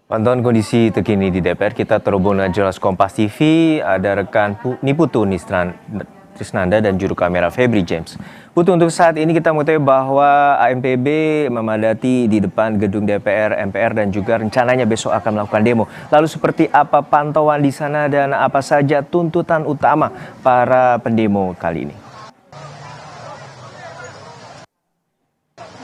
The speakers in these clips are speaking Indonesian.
Pantauan kondisi terkini di DPR, kita terhubung dengan jurnalis Kompas TV, ada rekan Niputu Trisnanda dan juru kamera Febri James. Putu, untuk saat ini kita mengetahui bahwa AMPB memadati di depan gedung DPR, MPR dan juga rencananya besok akan melakukan demo. Lalu seperti apa pantauan di sana dan apa saja tuntutan utama para pendemo kali ini?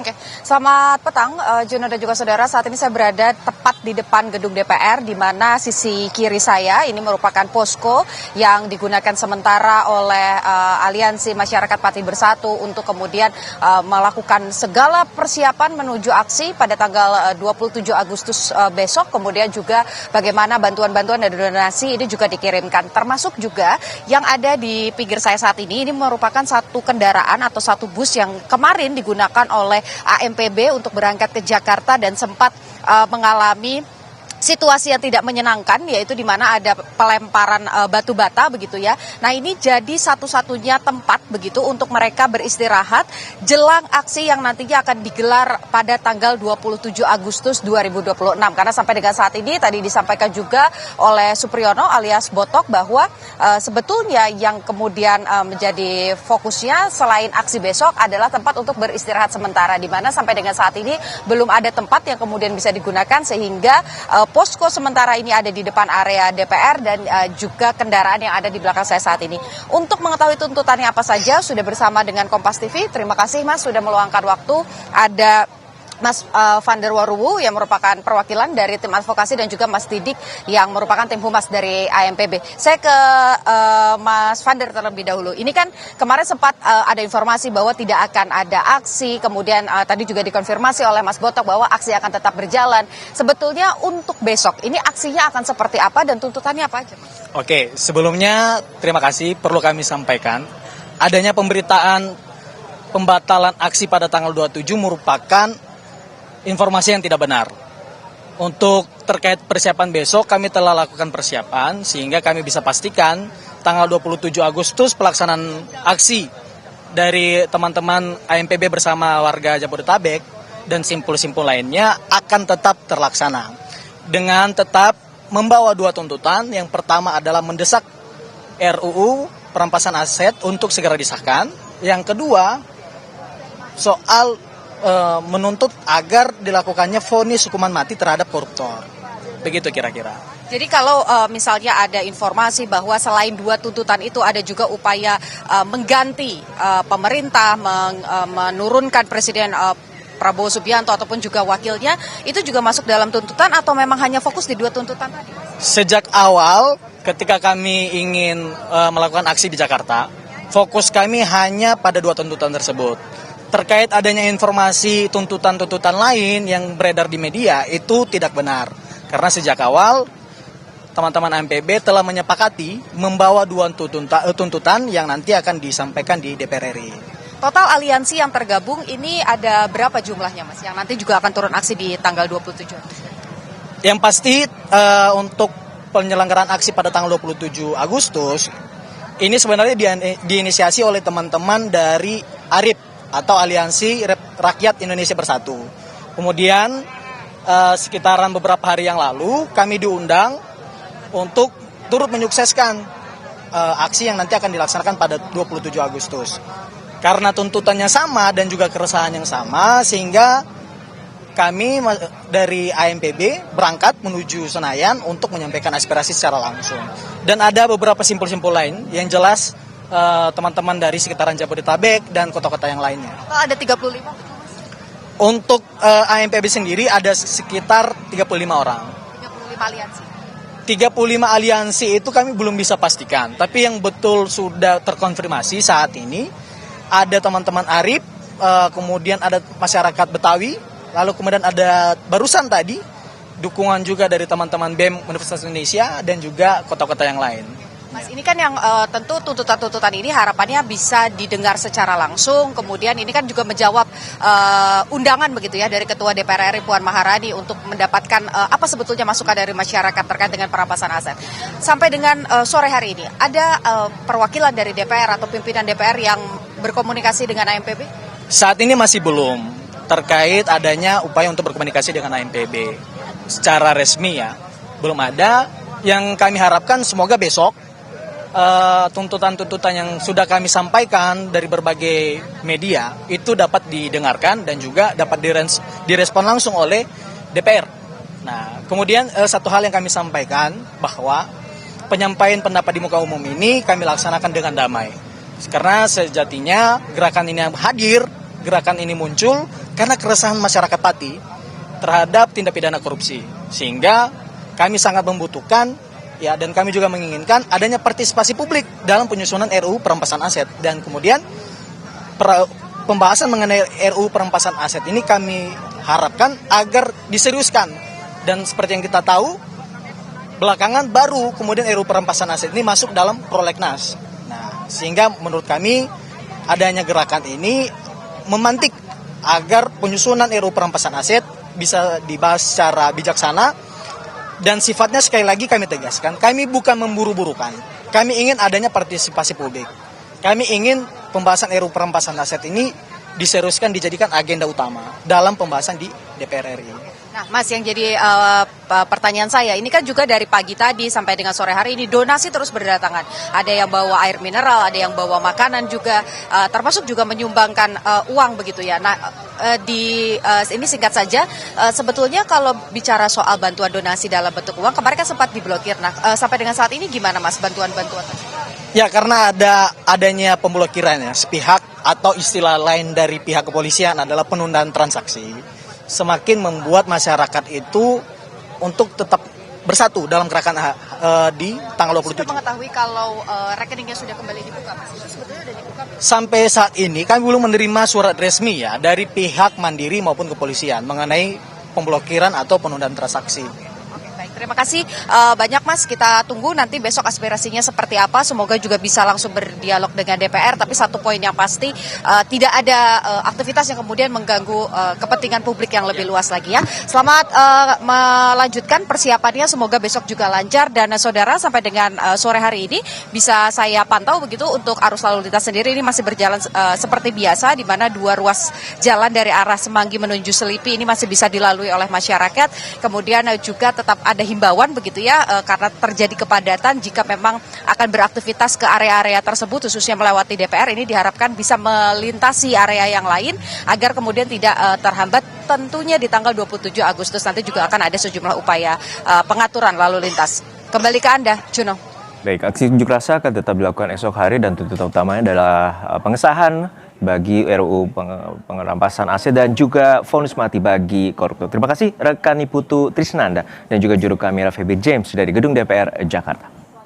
Oke, selamat petang, Juno dan juga saudara. Saat ini saya berada tepat di depan gedung DPR, di mana sisi kiri saya ini merupakan posko yang digunakan sementara oleh Aliansi Masyarakat Pati Bersatu untuk kemudian melakukan segala persiapan menuju aksi pada tanggal 27 Agustus besok. Kemudian juga bagaimana bantuan-bantuan dan donasi ini juga dikirimkan. Termasuk juga yang ada di pinggir saya saat ini merupakan satu kendaraan atau satu bus yang kemarin digunakan oleh AMPB untuk berangkat ke Jakarta dan sempat mengalami situasi yang tidak menyenangkan, yaitu di mana ada pelemparan batu bata begitu ya. Nah, ini jadi satu-satunya tempat begitu untuk mereka beristirahat jelang aksi yang nantinya akan digelar pada tanggal 27 Agustus 2026. Karena sampai dengan saat ini tadi disampaikan juga oleh Supriyono alias Botok bahwa sebetulnya yang kemudian menjadi fokusnya selain aksi besok adalah tempat untuk beristirahat sementara, di mana sampai dengan saat ini belum ada tempat yang kemudian bisa digunakan, sehingga posko sementara ini ada di depan area DPR dan juga kendaraan yang ada di belakang saya saat ini. Untuk mengetahui tuntutannya apa saja, sudah bersama dengan Kompas TV. Terima kasih Mas sudah meluangkan waktu. Ada Mas Vander Waruwu yang merupakan perwakilan dari tim advokasi dan juga Mas Didik yang merupakan tim humas dari AMPB. Saya ke Mas Vander terlebih dahulu. Ini kan kemarin sempat ada informasi bahwa tidak akan ada aksi, kemudian tadi juga dikonfirmasi oleh Mas Botok bahwa aksi akan tetap berjalan. Sebetulnya untuk besok ini aksinya akan seperti apa dan tuntutannya apa aja, Mas? Oke, sebelumnya terima kasih, perlu kami sampaikan adanya pemberitaan pembatalan aksi pada tanggal 27 merupakan informasi yang tidak benar. Untuk terkait persiapan besok, kami telah lakukan persiapan sehingga kami bisa pastikan tanggal 27 Agustus pelaksanaan aksi dari teman-teman AMPB bersama warga Jabodetabek dan simpul-simpul lainnya akan tetap terlaksana. Dengan tetap membawa dua tuntutan, yang pertama adalah mendesak RUU perampasan aset untuk segera disahkan. Yang kedua, soal menuntut agar dilakukannya vonis hukuman mati terhadap koruptor. Begitu kira-kira. Jadi kalau misalnya ada informasi bahwa selain dua tuntutan itu ada juga upaya mengganti pemerintah, menurunkan Presiden Prabowo Subianto ataupun juga wakilnya, itu juga masuk dalam tuntutan atau memang hanya fokus di dua tuntutan tadi? Sejak awal ketika kami ingin melakukan aksi di Jakarta, fokus kami hanya pada dua tuntutan tersebut. Terkait adanya informasi tuntutan-tuntutan lain yang beredar di media, itu tidak benar. Karena sejak awal, teman-teman AMPB telah menyepakati membawa dua tuntutan yang nanti akan disampaikan di DPR RI. Total aliansi yang tergabung ini ada berapa jumlahnya, Mas? Yang nanti juga akan turun aksi di tanggal 27 Agustus? Yang pasti untuk penyelenggaraan aksi pada tanggal 27 Agustus, ini sebenarnya diinisiasi oleh teman-teman dari ARIP, atau Aliansi Rakyat Indonesia Bersatu. Kemudian sekitaran beberapa hari yang lalu kami diundang untuk turut menyukseskan aksi yang nanti akan dilaksanakan pada 27 Agustus. Karena tuntutannya sama dan juga keresahan yang sama, sehingga kami dari AMPB berangkat menuju Senayan untuk menyampaikan aspirasi secara langsung. Dan ada beberapa simpul-simpul lain yang jelas teman-teman dari sekitaran Jabodetabek dan kota-kota yang lainnya. Ada 35 betul, Mas? Untuk AMPB sendiri ada sekitar 35 orang. 35 aliansi. 35 aliansi itu kami belum bisa pastikan, tapi yang betul sudah terkonfirmasi saat ini ada teman-teman ARIP, kemudian ada masyarakat Betawi, lalu kemudian ada barusan tadi dukungan juga dari teman-teman BEM Universitas Indonesia dan juga kota-kota yang lain. Mas, ini kan yang tentu tuntutan-tuntutan ini harapannya bisa didengar secara langsung, kemudian ini kan juga menjawab undangan begitu ya dari Ketua DPR RI Puan Maharani untuk mendapatkan apa sebetulnya masukan dari masyarakat terkait dengan perampasan aset. Sampai dengan sore hari ini, ada perwakilan dari DPR atau pimpinan DPR yang berkomunikasi dengan AMPB? Saat ini masih belum, terkait adanya upaya untuk berkomunikasi dengan AMPB. secara resmi ya, belum ada. Yang kami harapkan semoga besok tuntutan-tuntutan yang sudah kami sampaikan dari berbagai media itu dapat didengarkan dan juga dapat direspon langsung oleh DPR. Nah, kemudian satu hal yang kami sampaikan bahwa penyampaian pendapat di muka umum ini kami laksanakan dengan damai. Karena sejatinya gerakan ini hadir, gerakan ini muncul karena keresahan masyarakat Pati terhadap tindak pidana korupsi. Sehingga kami sangat membutuhkan ya, dan kami juga menginginkan adanya partisipasi publik dalam penyusunan RUU perampasan aset. Dan kemudian pembahasan mengenai RUU perampasan aset ini kami harapkan agar diseriuskan. Dan seperti yang kita tahu, belakangan baru kemudian RUU perampasan aset ini masuk dalam prolegnas. Nah, sehingga menurut kami adanya gerakan ini memantik agar penyusunan RUU perampasan aset bisa dibahas secara bijaksana. Dan sifatnya sekali lagi kami tegaskan, kami bukan memburu-burukan. Kami ingin adanya partisipasi publik. Kami ingin pembahasan RUU perampasan aset ini diseriuskan, dijadikan agenda utama dalam pembahasan di DPR RI. Nah, Mas, yang jadi pertanyaan saya, ini kan juga dari pagi tadi sampai dengan sore hari ini donasi terus berdatangan. Ada yang bawa air mineral, ada yang bawa makanan juga, termasuk juga menyumbangkan uang begitu ya. Nah, ini singkat saja, sebetulnya kalau bicara soal bantuan donasi dalam bentuk uang, kemarin kan sempat diblokir. Nah, sampai dengan saat ini gimana, Mas, bantuan-bantuan? Ya, karena adanya pemblokiran ya, sepihak atau istilah lain dari pihak kepolisian adalah penundaan transaksi. Semakin membuat masyarakat itu untuk tetap bersatu dalam gerakan di tanggal 27. Sudah mengetahui kalau rekeningnya sudah kembali dibuka, Mas? Itu sebetulnya sudah dibuka? Sampai saat ini kami belum menerima surat resmi ya dari pihak Mandiri maupun kepolisian mengenai pemblokiran atau penundaan transaksi. Terima kasih banyak, Mas. Kita tunggu nanti besok aspirasinya seperti apa. Semoga juga bisa langsung berdialog dengan DPR. Tapi satu poin yang pasti, tidak ada aktivitas yang kemudian mengganggu kepentingan publik yang lebih luas lagi ya. Selamat melanjutkan persiapannya. Semoga besok juga lancar. Dan saudara, sampai dengan sore hari ini bisa saya pantau begitu untuk arus lalu lintas sendiri ini masih berjalan seperti biasa, di mana dua ruas jalan dari arah Semanggi menuju Selipi ini masih bisa dilalui oleh masyarakat. Kemudian juga tetap ada himbauan begitu ya, karena terjadi kepadatan jika memang akan beraktivitas ke area-area tersebut khususnya melewati DPR, ini diharapkan bisa melintasi area yang lain agar kemudian tidak terhambat. Tentunya di tanggal 27 Agustus nanti juga akan ada sejumlah upaya pengaturan lalu lintas. Kembali ke Anda, Juno. Baik, aksi unjuk rasa akan tetap dilakukan esok hari dan tuntutan utamanya adalah pengesahan bagi RUU perampasan aset dan juga vonis mati bagi koruptor. Terima kasih rekan Niputu Trisnanda dan juga juru kamera Febri James dari Gedung DPR Jakarta.